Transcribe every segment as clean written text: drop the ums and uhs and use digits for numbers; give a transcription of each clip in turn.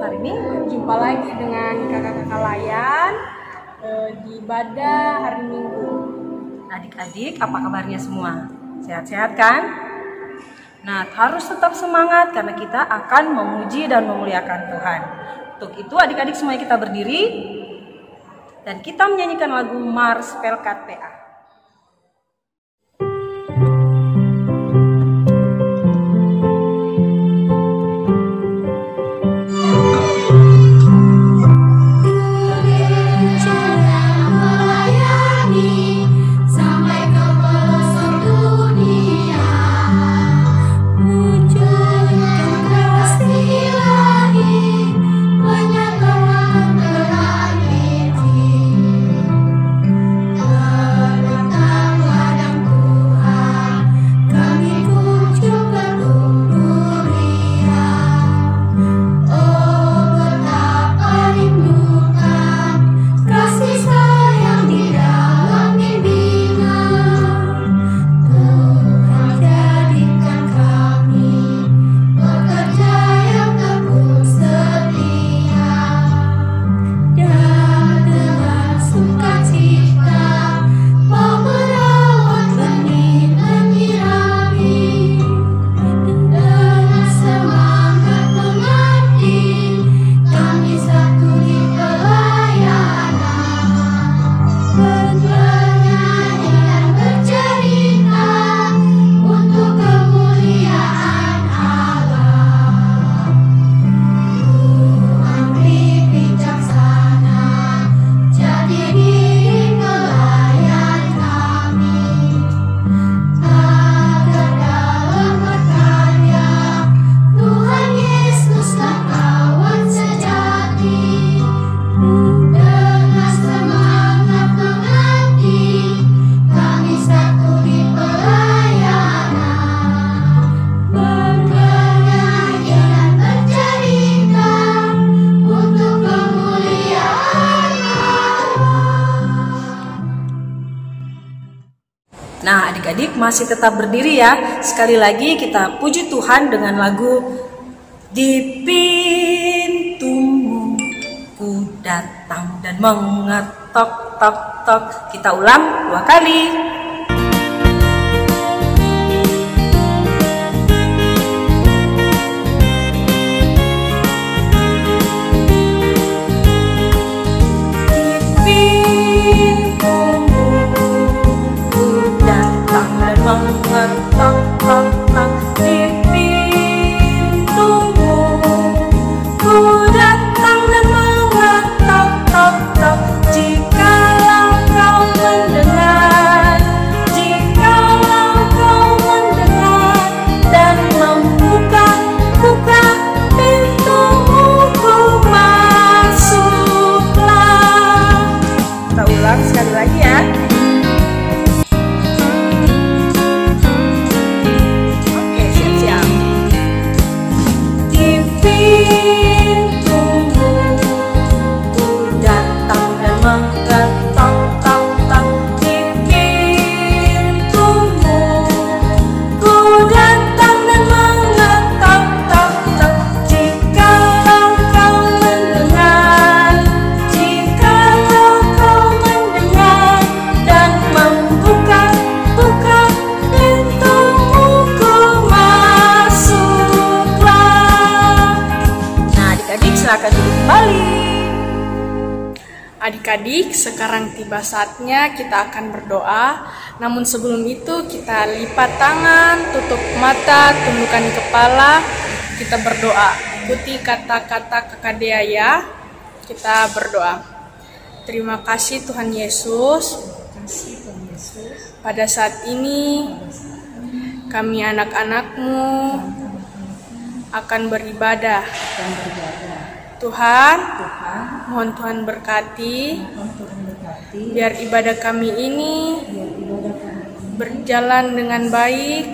hari Minggu. Jumpa lagi dengan kakak-kakak layan di ibadah hari Minggu. Adik-adik, apa kabarnya semua? Sehat-sehat kan? Nah, harus tetap semangat karena kita akan memuji dan memuliakan Tuhan. Untuk itu adik-adik semuanya kita berdiri dan kita menyanyikan lagu Mars Pelkat PA. Nah, adik-adik masih tetap berdiri ya. Sekali lagi kita puji Tuhan dengan lagu Di pintumu ku datang dan mengetok tok tok. Kita ulang 2 kali. Mengetok tok tok di pintumu, ku datang dan mengetok tok tok. Jikalau kau mendengar, jikalau kau mendengar dan membuka pintumu, ku masuklah. Kita ulang sekali lagi ya. Adik-adik, sekarang tiba saatnya kita akan berdoa. Namun sebelum itu kita lipat tangan, tutup mata, tundukkan kepala. Kita berdoa. Ikuti kata-kata Kakak Dea ya. Kita berdoa. Terima kasih Tuhan Yesus. Pada saat ini kami anak-anak-Mu akan beribadah. Tuhan, mohon Tuhan berkati, biar ibadah kami ini berjalan dengan baik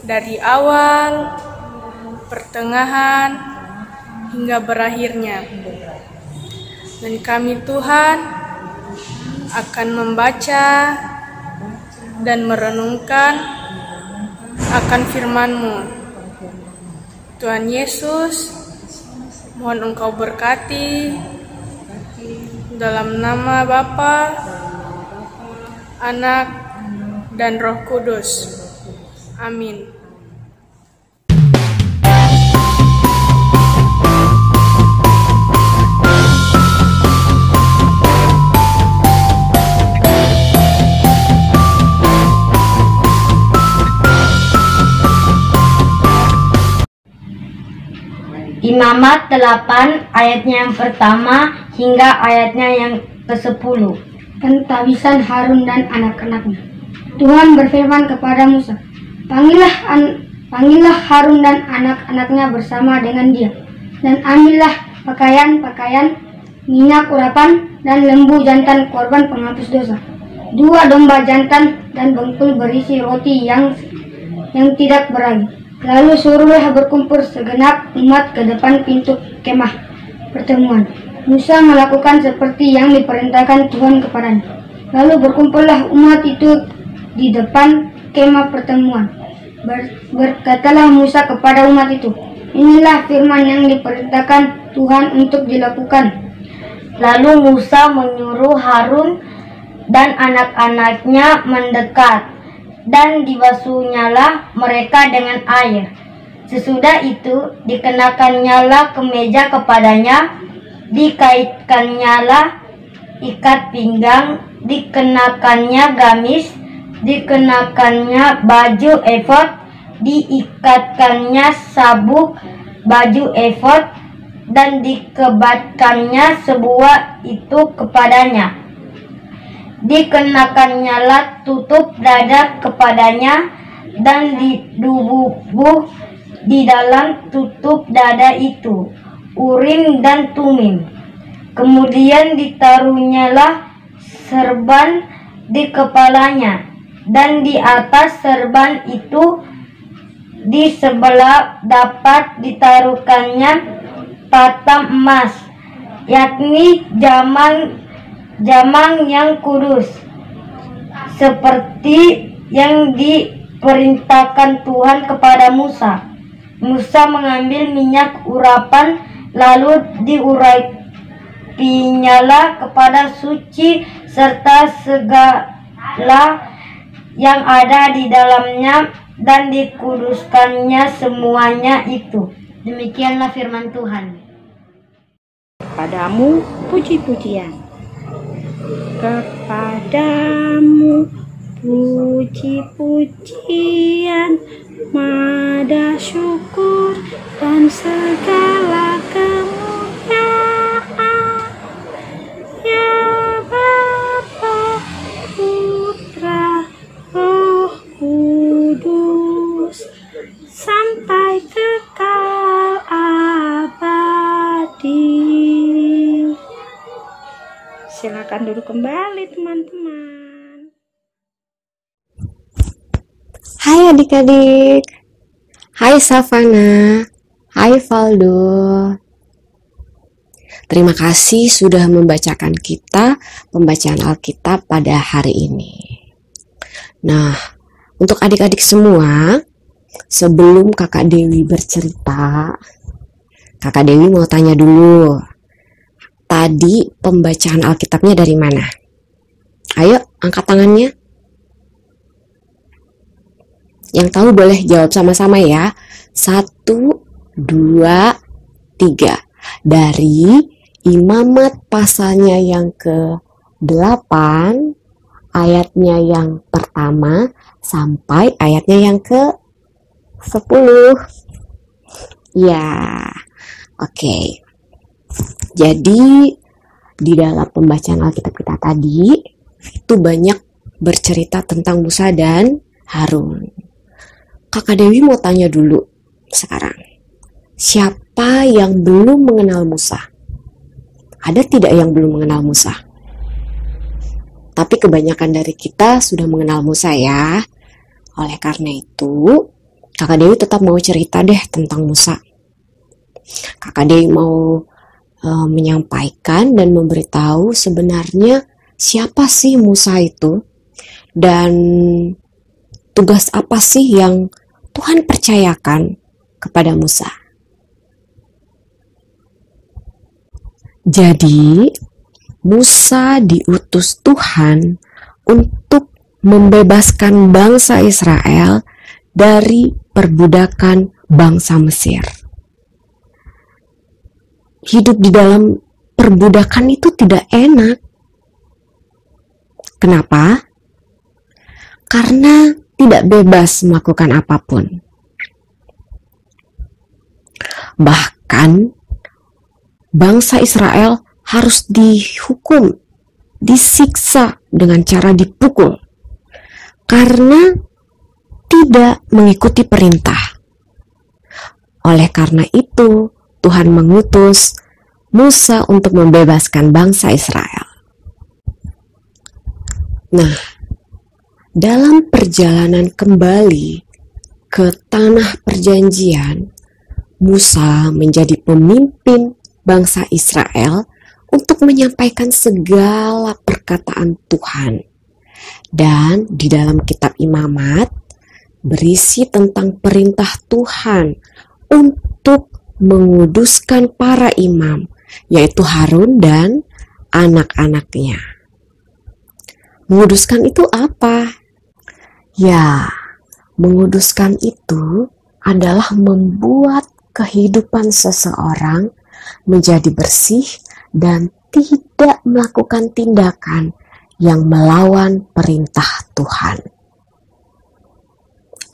dari awal, pertengahan, hingga berakhirnya. Dan kami Tuhan akan membaca dan merenungkan akan firman-Mu. Tuhan Yesus, Mohon Engkau berkati dalam nama Bapa, Anak, dan Roh Kudus. Amin. Imamat 8 ayatnya yang pertama hingga ayatnya yang ke-10. Pentabisan Harun dan anak-anaknya. Tuhan berfirman kepada Musa, Panggillah Harun dan anak-anaknya bersama dengan dia, dan ambillah pakaian-pakaian, minyak urapan, dan lembu jantan korban penghapus dosa, 2 domba jantan, dan bengkul berisi roti yang tidak beragi. Lalu suruhlah berkumpul segenap umat ke depan pintu kemah pertemuan. Musa melakukan seperti yang diperintahkan Tuhan kepadanya. Lalu berkumpullah umat itu di depan kemah pertemuan. Berkatalah Musa kepada umat itu, inilah firman yang diperintahkan Tuhan untuk dilakukan. Lalu Musa menyuruh Harun dan anak-anaknya mendekat, dan dibasuhnyalah mereka dengan air. Sesudah itu dikenakannya kemeja kepadanya, dikaitkannya ikat pinggang, dikenakannya gamis, dikenakannya baju efod, diikatkannya sabuk baju efod, dan dikebatkannya sebuah itu kepadanya. Dikenakannya tutup dada kepadanya, dan didubuh di dalam tutup dada itu Urim dan Tumim. Kemudian ditaruhnyalah serban di kepalanya, dan di atas serban itu di sebelah dapat ditaruhkannya patam emas, yakni jamang yang kudus, seperti yang diperintahkan Tuhan kepada Musa. Musa mengambil minyak urapan, lalu diurapinya kepada suci serta segala yang ada di dalamnya, dan dikuduskannya semuanya itu. Demikianlah firman Tuhan. Kepadamu puji-pujian, kepadamu puji-pujian, mada syukur dan segala kemuliaan, ya Bapa, Putra, Roh Kudus, sampai kekal abadi. Silakan duduk kembali teman-teman. Hai adik-adik. Hai Savana. Hai Valdo. Terima kasih sudah membacakan kita pembacaan Alkitab pada hari ini. Nah, untuk adik-adik semua, sebelum Kakak Dewi bercerita, Kakak Dewi mau tanya dulu. Tadi pembacaan Alkitabnya dari mana? Ayo, angkat tangannya. Yang tahu boleh jawab sama-sama ya. 1, 2, 3. Dari Imamat pasalnya yang ke-8, ayatnya yang pertama, sampai ayatnya yang ke-10. Ya, oke. Jadi di dalam pembacaan Alkitab kita tadi itu banyak bercerita tentang Musa dan Harun. Kakak Dewi mau tanya dulu sekarang, siapa yang belum mengenal Musa? Ada tidak yang belum mengenal Musa? Tapi kebanyakan dari kita sudah mengenal Musa ya. Oleh karena itu, Kakak Dewi tetap mau cerita deh tentang Musa. Kakak Dewi mau menyampaikan dan memberitahu sebenarnya siapa sih Musa itu, dan tugas apa sih yang Tuhan percayakan kepada Musa. Jadi, Musa diutus Tuhan untuk membebaskan bangsa Israel dari perbudakan bangsa Mesir. Hidup di dalam perbudakan itu tidak enak. Kenapa? Karena tidak bebas melakukan apapun. Bahkan bangsa Israel harus dihukum, disiksa dengan cara dipukul karena tidak mengikuti perintah. Oleh karena itu, Tuhan mengutus Musa untuk membebaskan bangsa Israel. Nah, dalam perjalanan kembali ke tanah perjanjian, Musa menjadi pemimpin bangsa Israel untuk menyampaikan segala perkataan Tuhan. Dan di dalam kitab Imamat berisi tentang perintah Tuhan untuk menguduskan para imam, yaitu Harun dan anak-anaknya. Menguduskan itu apa? Ya, menguduskan itu adalah membuat kehidupan seseorang menjadi bersih dan tidak melakukan tindakan yang melawan perintah Tuhan.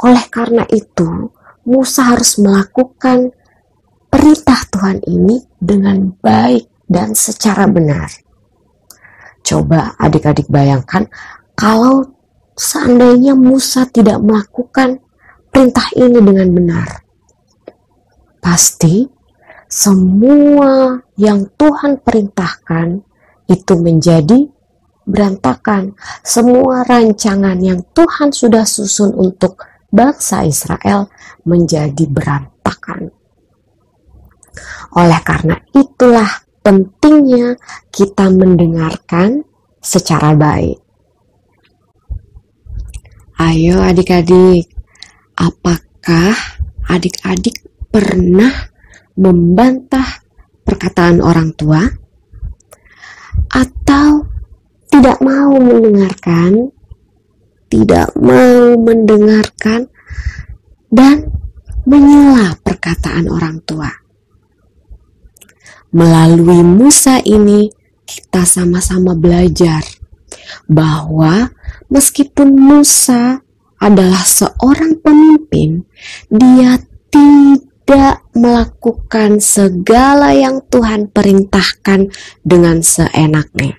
Oleh karena itu, Musa harus melakukan perintah Tuhan ini dengan baik dan secara benar. Coba adik-adik bayangkan kalau seandainya Musa tidak melakukan perintah ini dengan benar. Pasti semua yang Tuhan perintahkan itu menjadi berantakan. Semua rancangan yang Tuhan sudah susun untuk bangsa Israel menjadi berantakan. Oleh karena itulah pentingnya kita mendengarkan secara baik. Ayo adik-adik, apakah adik-adik pernah membantah perkataan orang tua? Atau tidak mau mendengarkan, dan menyela perkataan orang tua? Melalui Musa ini, kita sama-sama belajar bahwa meskipun Musa adalah seorang pemimpin, dia tidak melakukan segala yang Tuhan perintahkan dengan seenaknya.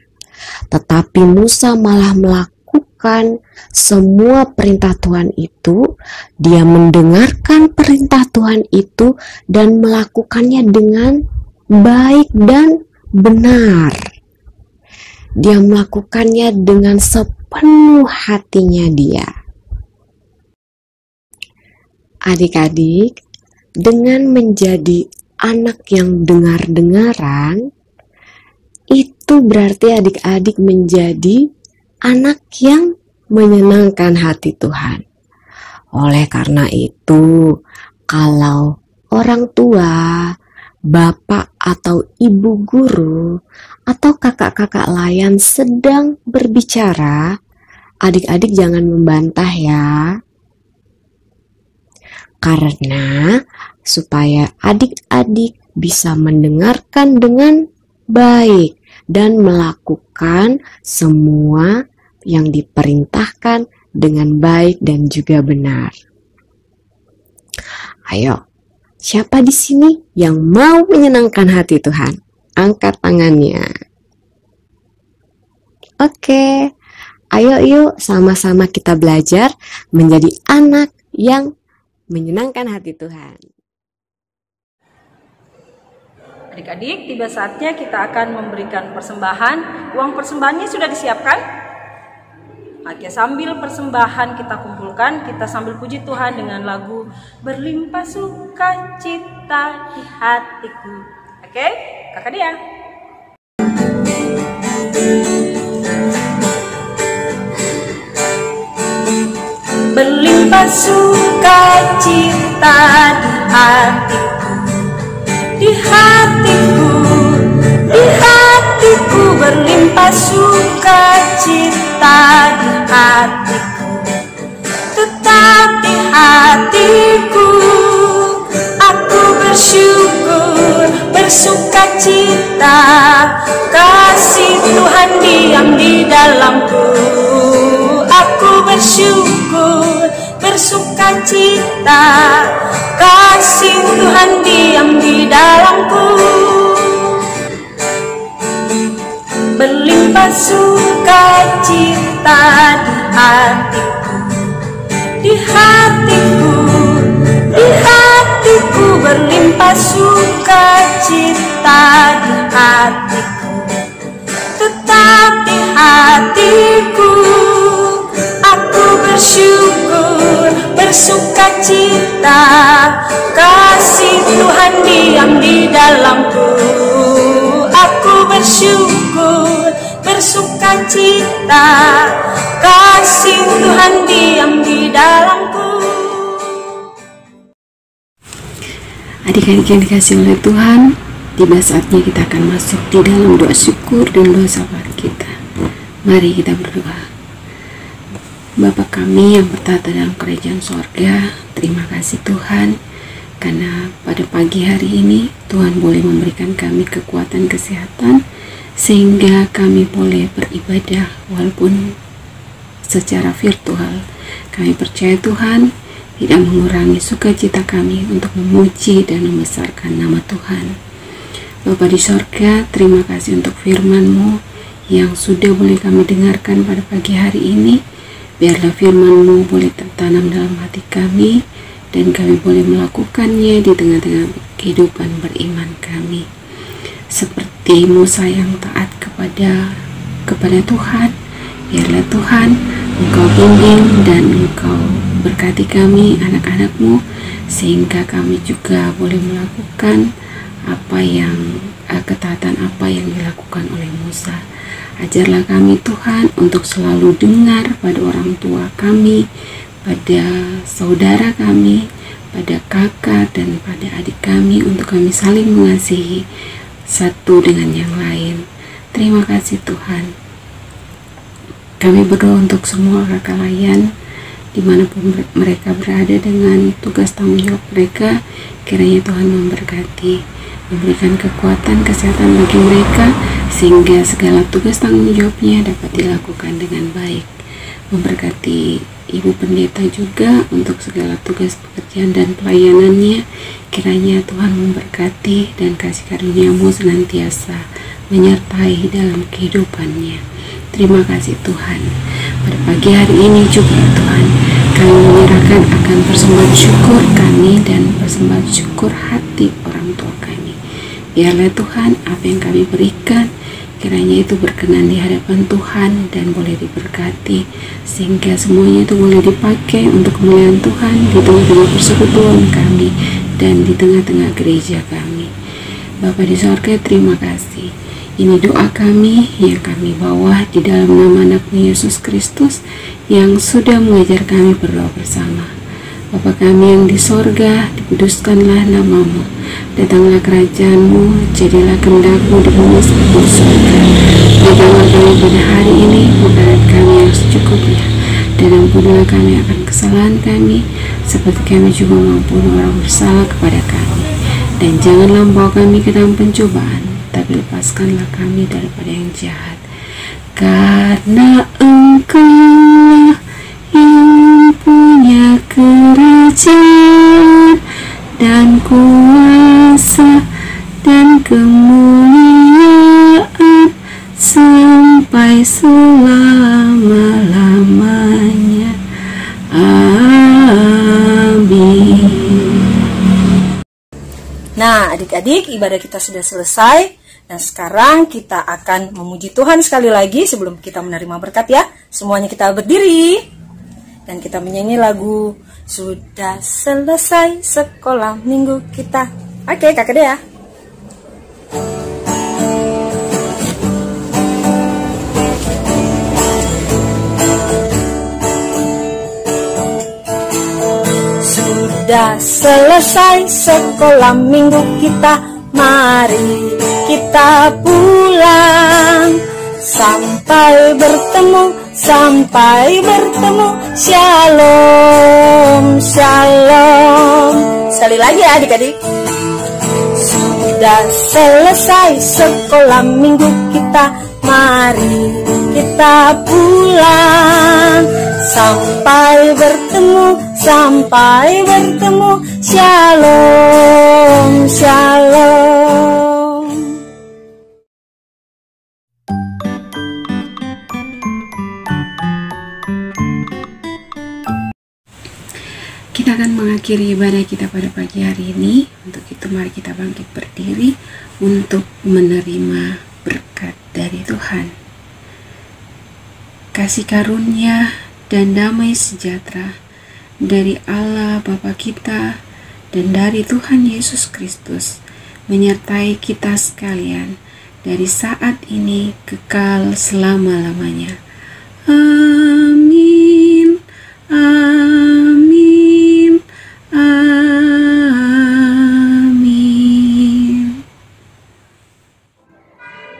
Tetapi Musa malah melakukan semua perintah Tuhan itu. Dia mendengarkan perintah Tuhan itu dan melakukannya dengan baik dan benar. Dia melakukannya dengan sepenuh hatinya dia. Adik-adik, dengan menjadi anak yang dengar-dengaran, itu berarti adik-adik menjadi anak yang menyenangkan hati Tuhan. Oleh karena itu, kalau orang tua, bapak atau ibu guru, atau kakak-kakak layan sedang berbicara, adik-adik jangan membantah ya. Karena supaya adik-adik bisa mendengarkan dengan baik dan melakukan semua yang diperintahkan dengan baik dan juga benar. Ayo, siapa di sini yang mau menyenangkan hati Tuhan? Angkat tangannya. Oke, ayo yuk sama-sama kita belajar menjadi anak yang menyenangkan hati Tuhan. Adik-adik, tiba saatnya kita akan memberikan persembahan. Uang persembahannya sudah disiapkan? Oke, sambil persembahan kita kumpulkan, kita sambil puji Tuhan dengan lagu Berlimpah Sukacita di Hatiku. Oke, kakak dia. Berlimpah sukacita di hatiku, di hatiku, di hatiku. kasih Tuhan diam di dalamku. Aku bersyukur, bersuka cita, kasih Tuhan diam di dalamku. Berlimpah sukacita di hatiku, di hatiku, di hatiku, berlimpah sukacita di hatiku. Tetap di hatiku, aku bersyukur, bersukacita, kasih Tuhan diam di dalamku. Aku bersyukur, bersukacita, kasih Tuhan diam di dalamku. Adik-adik yang dikasih oleh Tuhan, tiba saatnya kita akan masuk di dalam doa syukur dan doa sabar kita. Mari kita berdoa. Bapa kami yang bertata dalam kerajaan sorga, terima kasih Tuhan, karena pada pagi hari ini Tuhan boleh memberikan kami kekuatan kesehatan sehingga kami boleh beribadah walaupun secara virtual. Kami percaya Tuhan tidak mengurangi sukacita kami untuk memuji dan membesarkan nama Tuhan. Bapa di sorga, terima kasih untuk firman-Mu yang sudah boleh kami dengarkan pada pagi hari ini. Biarlah firman-Mu boleh tertanam dalam hati kami dan kami boleh melakukannya di tengah-tengah kehidupan beriman kami. Seperti Musa yang taat kepada Tuhan, biarlah Tuhan Engkau bimbing dan Engkau berkati kami anak-anak-Mu sehingga kami juga boleh melakukan ketaatan apa yang dilakukan oleh Musa. Ajarlah kami Tuhan untuk selalu dengar pada orang tua kami, pada saudara kami, pada kakak dan pada adik kami, untuk kami saling mengasihi satu dengan yang lain. Terima kasih Tuhan. Kami berdoa untuk semua kakak layan dimanapun mereka berada dengan tugas tanggung jawab mereka. Kiranya Tuhan memberkati, memberikan kekuatan kesehatan bagi mereka sehingga segala tugas tanggung jawabnya dapat dilakukan dengan baik. Memberkati Ibu Pendeta juga untuk segala tugas pekerjaan dan pelayanannya. Kiranya Tuhan memberkati dan kasih karunia-Mu senantiasa menyertai dalam kehidupannya. Terima kasih Tuhan. Pada pagi hari ini juga Tuhan, kami menyerahkan akan persembahan syukur kami dan persembahan syukur hati orang tua kami. Biarlah Tuhan apa yang kami berikan kiranya itu berkenan di hadapan Tuhan dan boleh diberkati sehingga semuanya itu boleh dipakai untuk kemuliaan Tuhan di tengah-tengah persekutuan kami dan di tengah-tengah gereja kami. Bapa di sorga, terima kasih. Ini doa kami yang kami bawa di dalam nama anak-Mu Yesus Kristus yang sudah mengajar kami berdoa bersama. Bapa kami yang di sorga, dikuduskanlah nama-Mu, datanglah kerajaan-Mu, jadilah kehendak-Mu di bumi seperti di sorga. Berikanlah kami pada hari ini makanan kami yang secukupnya, dan ampunilah kami akan kesalahan kami, seperti kami juga mengampuni orang bersalah kepada kami. Dan janganlah membawa kami ke dalam pencobaan, tapi lepaskanlah kami daripada yang jahat. Karena Engkau yang punya kerajaan dan kuasa dan kemuliaan sampai selama-lamanya. Amin. Nah, adik-adik, ibadah kita sudah selesai. Dan sekarang kita akan memuji Tuhan sekali lagi sebelum kita menerima berkat ya. Semuanya kita berdiri dan kita menyanyi lagu Sudah Selesai Sekolah Minggu Kita. Oke, Kakak Dea. Sudah selesai sekolah minggu kita, mari kita pulang. Sampai bertemu, shalom, shalom. Sekali lagi ya adik-adik. Sudah Sudah selesai sekolah minggu kita, mari kita pulang. Sampai bertemu, shalom, shalom. Kita akan mengakhiri ibadah kita pada pagi hari ini. Untuk itu mari kita bangkit berdiri untuk menerima berkat dari Tuhan. Kasih karunia dan damai sejahtera dari Allah Bapa kita dan dari Tuhan Yesus Kristus menyertai kita sekalian dari saat ini kekal selama-lamanya. Amin. Amin. Amin.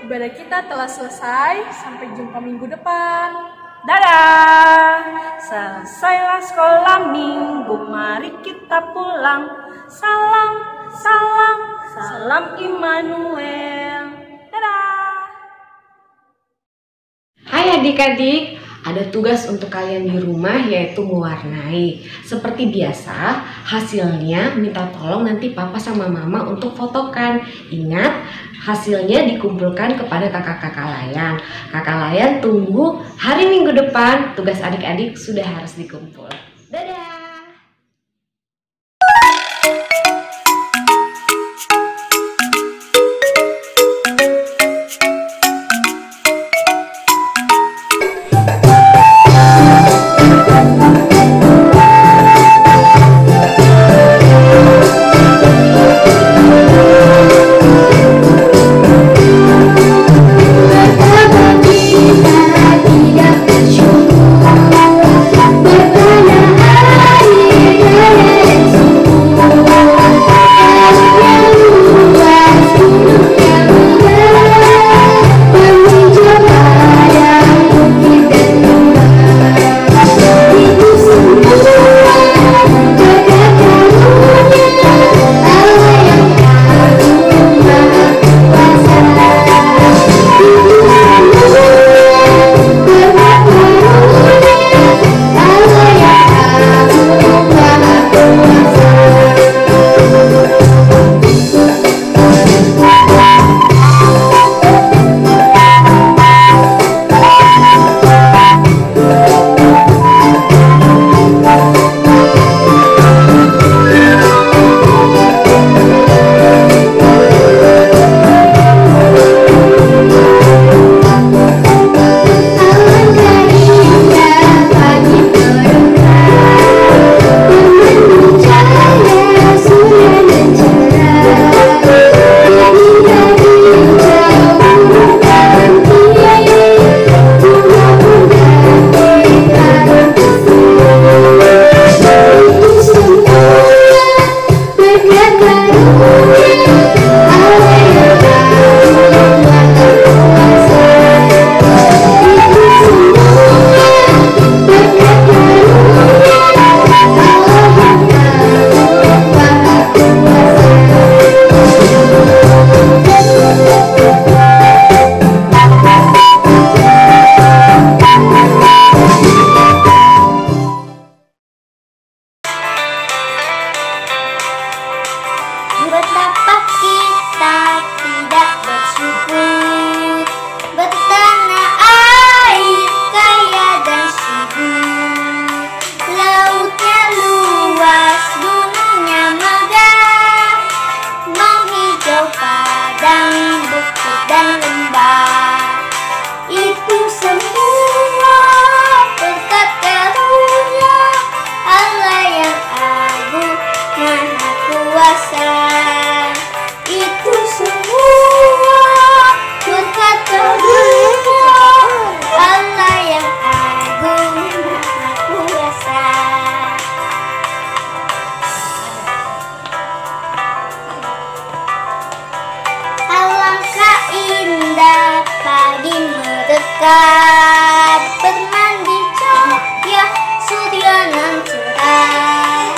Ibadah kita telah selesai. Sampai jumpa minggu depan. Dadah, selesailah sekolah minggu, mari kita pulang. Salam, salam, salam Immanuel. Dadah. Hai adik-adik, ada tugas untuk kalian di rumah yaitu mewarnai. Seperti biasa, hasilnya minta tolong nanti papa sama mama untuk fotokan. Ingat, hasilnya dikumpulkan kepada kakak-kakak layan. Kakak layan tunggu hari Minggu depan, tugas adik-adik sudah harus dikumpul. Dadah! dekat, bermandi cahaya surya nan cerah,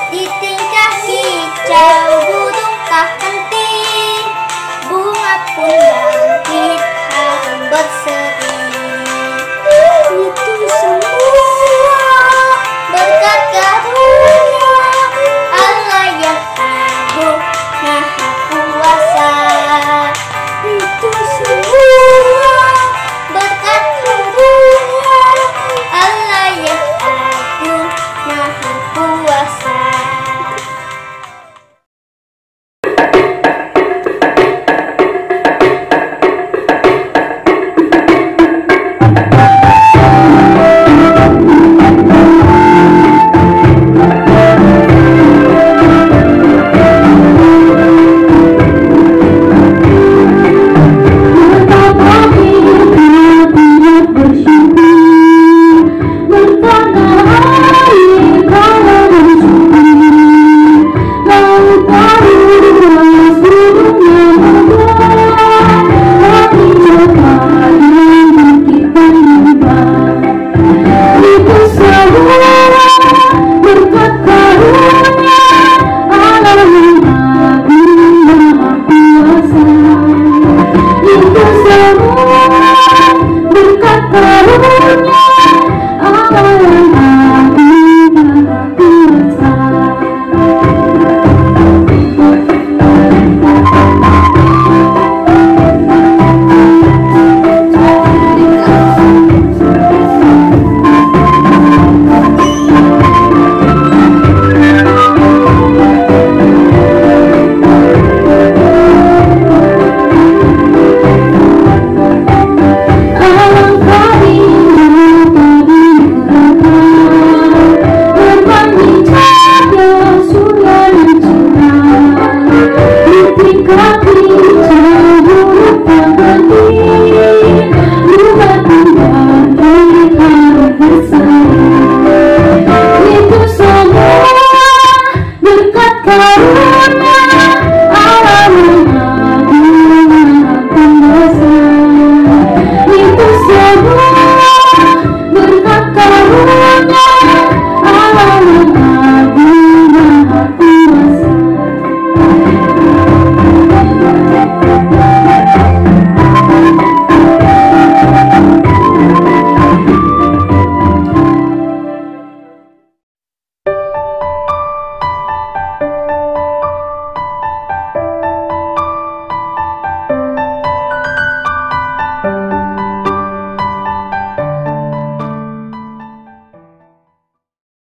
di tingkah hijau burung tak henti pun